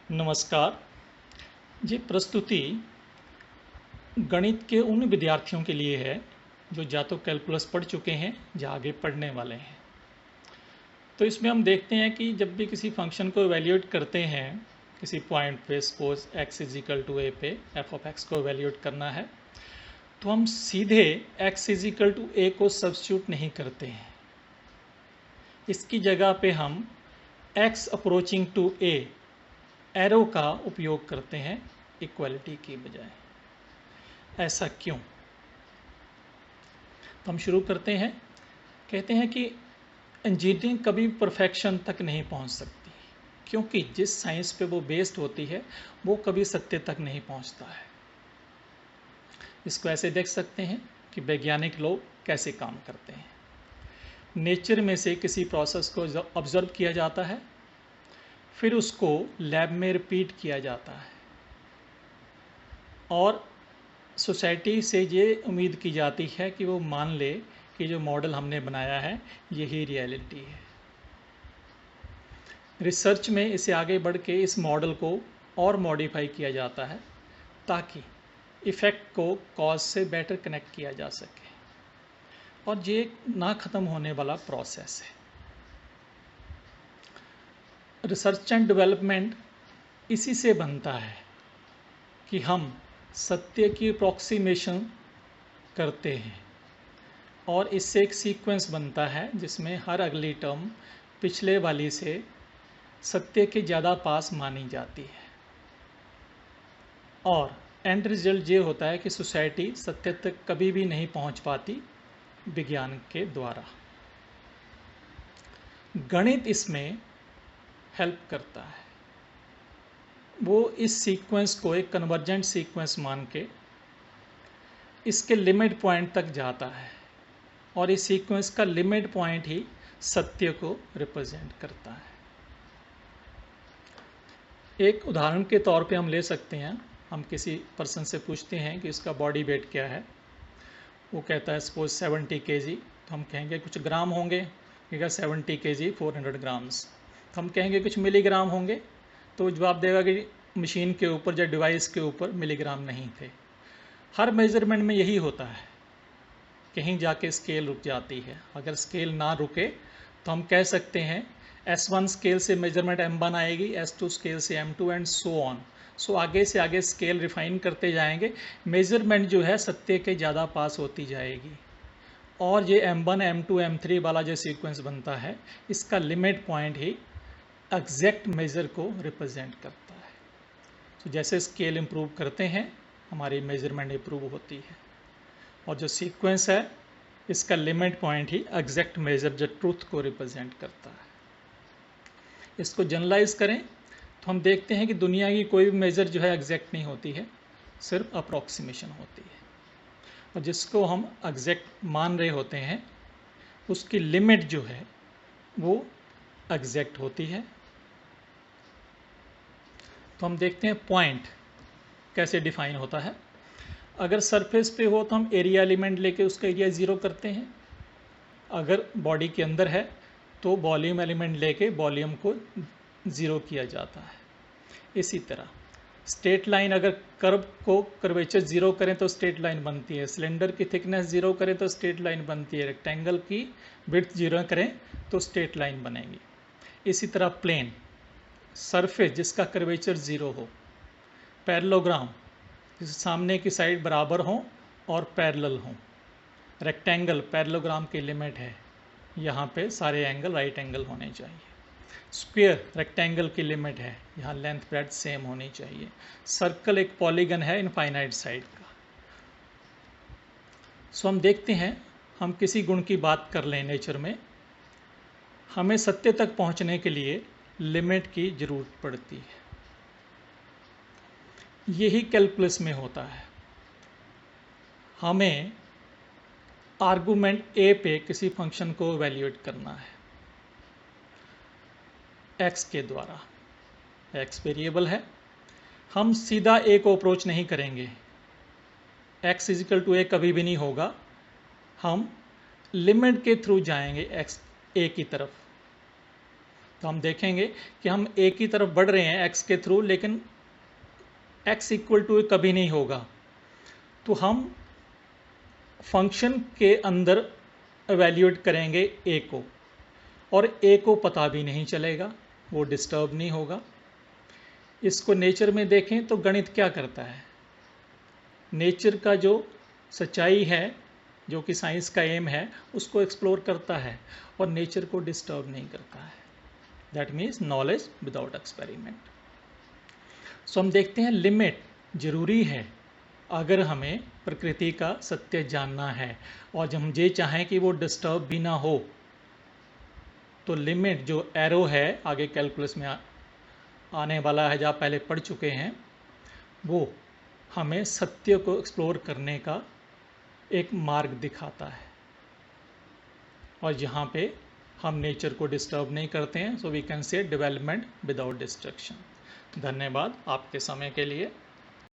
नमस्कार जी। प्रस्तुति गणित के उन विद्यार्थियों के लिए है जो या तो कैलकुलस पढ़ चुके हैं या आगे पढ़ने वाले हैं। तो इसमें हम देखते हैं कि जब भी किसी फंक्शन को इवेल्यूएट करते हैं किसी पॉइंट पे, suppose x is equal to a पे f ऑफ x को इवेल्यूएट करना है, तो हम सीधे x is equal to a को सब्स्टिट्यूट नहीं करते हैं। इसकी जगह पे हम x approaching to a arrow का उपयोग करते हैं इक्वलिटी की बजाय। ऐसा क्यों? तो हम शुरू करते हैं। कहते हैं कि इंजीनियरिंग कभी परफेक्शन तक नहीं पहुंच सकती, क्योंकि जिस साइंस पे वो बेस्ड होती है वो कभी सत्य तक नहीं पहुंचता है। इसको ऐसे देख सकते हैं कि वैज्ञानिक लोग कैसे काम करते हैं। नेचर में से किसी प्रोसेस को ऑब्जर्व किया जाता है, फिर उसको लैब में रिपीट किया जाता है और सोसाइटी से ये उम्मीद की जाती है कि वो मान ले कि जो मॉडल हमने बनाया है यही रियलिटी है। रिसर्च में इसे आगे बढ़ के इस मॉडल को और मॉडिफाई किया जाता है ताकि इफ़ेक्ट को कॉज से बेटर कनेक्ट किया जा सके, और ये ना ख़त्म होने वाला प्रोसेस है। रिसर्च एंड डेवलपमेंट इसी से बनता है कि हम सत्य की अप्रॉक्सीमेशन करते हैं और इससे एक सीक्वेंस बनता है जिसमें हर अगली टर्म पिछले वाली से सत्य के ज़्यादा पास मानी जाती है, और एंड रिजल्ट ये होता है कि सोसाइटी सत्य तक कभी भी नहीं पहुंच पाती विज्ञान के द्वारा। गणित इसमें हेल्प करता है। वो इस सीक्वेंस को एक कन्वर्जेंट सीक्वेंस मान के इसके लिमिट पॉइंट तक जाता है, और इस सीक्वेंस का लिमिट पॉइंट ही सत्य को रिप्रेजेंट करता है। एक उदाहरण के तौर पे हम ले सकते हैं। हम किसी पर्सन से पूछते हैं कि इसका बॉडी वेट क्या है। वो कहता है सपोज 70 kg। तो हम कहेंगे कुछ ग्राम होंगे, कहेगा 70 kg 400 ग्राम्स। तो हम कहेंगे कुछ मिलीग्राम होंगे, तो जवाब देगा कि मशीन के ऊपर या डिवाइस के ऊपर मिलीग्राम नहीं थे। हर मेजरमेंट में यही होता है, कहीं जाके स्केल रुक जाती है। अगर स्केल ना रुके तो हम कह सकते हैं S1 स्केल से मेजरमेंट M1 आएगी, S2 स्केल से M2 एंड सो ऑन। सो आगे से आगे स्केल रिफाइन करते जाएंगे, मेजरमेंट जो है सत्य के ज़्यादा पास होती जाएगी, और ये M1 M2 M3 वाला जो सीक्वेंस बनता है इसका लिमिट पॉइंट ही एग्जैक्ट मेज़र को रिप्रेजेंट करता है। तो जैसे स्केल इम्प्रूव करते हैं हमारी मेजरमेंट इम्प्रूव होती है, और जो सीक्वेंस है इसका लिमिट पॉइंट ही एग्जैक्ट मेजर जो ट्रूथ को रिप्रेजेंट करता है। इसको जनरलाइज करें तो हम देखते हैं कि दुनिया की कोई भी मेजर जो है एग्जैक्ट नहीं होती है, सिर्फ अप्रॉक्सीमेशन होती है, और जिसको हम एग्जैक्ट मान रहे होते हैं उसकी लिमिट जो है वो एग्जैक्ट होती है। तो हम देखते हैं पॉइंट कैसे डिफाइन होता है। अगर सरफेस पे हो तो हम एरिया एलिमेंट लेके उसका एरिया ज़ीरो करते हैं। अगर बॉडी के अंदर है तो वॉल्यूम एलिमेंट लेके वॉल्यूम को ज़ीरो किया जाता है। इसी तरह स्ट्रेट लाइन, अगर कर्व को कर्वेचर ज़ीरो करें तो स्ट्रेट लाइन बनती है, सिलेंडर की थिकनेस ज़ीरो करें तो स्ट्रेट लाइन बनती है, रेक्टेंगल की विड्थ ज़ीरो करें तो स्ट्रेट लाइन बनेगी। इसी तरह प्लेन, सरफेस जिसका कर्वेचर ज़ीरो हो, पैरेललोग्राम जिस सामने की साइड बराबर हो और पैरेलल हो, रेक्टेंगल पैरेललोग्राम की लिमिट है, यहाँ पे सारे एंगल राइट एंगल होने चाहिए। स्क्वायर रेक्टेंगल की लिमिट है, यहाँ लेंथ ब्रेड्थ सेम होनी चाहिए। सर्कल एक पॉलीगन है इनफाइनाइट साइड का। सो हम देखते हैं, हम किसी गुण की बात कर लें नेचर में, हमें सत्य तक पहुँचने के लिए लिमिट की ज़रूरत पड़ती है। यही कैलकुलस में होता है। हमें आर्गुमेंट ए पे किसी फंक्शन को इवैल्यूएट करना है x के द्वारा। x वेरिएबल है, हम सीधा a को अप्रोच नहीं करेंगे, x इजिकल टू a कभी भी नहीं होगा। हम लिमिट के थ्रू जाएंगे x a की तरफ, तो हम देखेंगे कि हम ए की तरफ बढ़ रहे हैं एक्स के थ्रू, लेकिन एक्स इक्वल टू कभी नहीं होगा। तो हम फंक्शन के अंदर एवेल्यूएट करेंगे ए को, और ए को पता भी नहीं चलेगा, वो डिस्टर्ब नहीं होगा। इसको नेचर में देखें तो गणित क्या करता है, नेचर का जो सच्चाई है, जो कि साइंस का एम है, उसको एक्सप्लोर करता है और नेचर को डिस्टर्ब नहीं करता है। That means knowledge without experiment. So हम देखते हैं लिमिट जरूरी है अगर हमें प्रकृति का सत्य जानना है, और जब हम ये चाहें कि वो डिस्टर्ब भी ना हो, तो लिमिट जो एरो है आगे कैलकुलस में आने वाला है, जहाँ पहले पढ़ चुके हैं, वो हमें सत्य को एक्सप्लोर करने का एक मार्ग दिखाता है, और यहाँ पे हम नेचर को डिस्टर्ब नहीं करते हैं। So we can say development without destruction. धन्यवाद आपके समय के लिए।